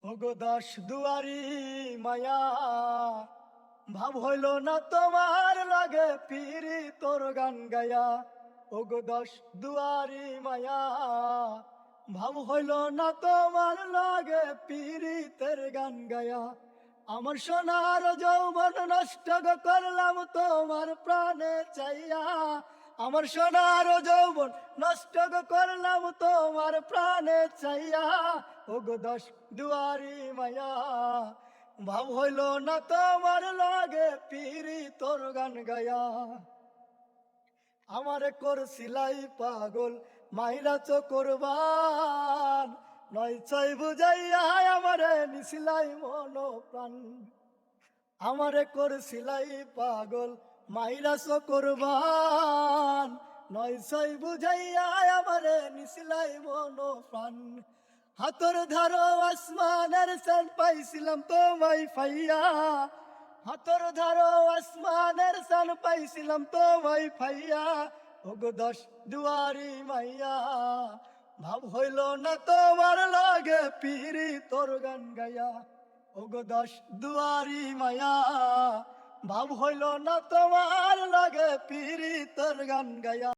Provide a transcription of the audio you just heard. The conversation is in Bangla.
ওগো দশ দুয়ারি মায়া, ভাব হইল না তোমার লাগে পিরি তোর গান গায়া। ওগো দশ দুয়ারি মায়া, ভাব হইল না তোমার লাগে পিরি তের গান গায়া। আমার সোনার যৌবন নষ্ট করলাম তোমার প্রাণে চাইয়া। আমার সোনার যৌবন নষ্ট করলাম তোমার প্রাণে চাইয়া। ওগো দশ দুয়ারি মায়া, ভাব হইল না তোমার লাগে পিরি তোর গান গায়া। আমারে করছিলাই পাগল মাইরা চোরবান, নয় ছয় বুঝাইয়া আমারে নিছিলাই মন প্রাণ। আমারে করছিলাই পাগল মাইরা চোরবান, নয় ছয় বুঝাইয়া আমারে নিছিলাই মন প্রাণ। হাতর ধারো আসমানের চাঁদ পাইছিলাম তোমায় ফাইয়া। হাতর ধারো আসমানের চাঁদ পাইছিলাম তোমায় ফাইয়া। ওগো দশ দুয়ারি মাইয়া, ভাব হইল না তোমার লাগে পিরি তোর গান গায়া। ওগো দশ দুয়ারি মায়া, ভাব হইল না তোমার লাগে পিরি তোর গান গায়া।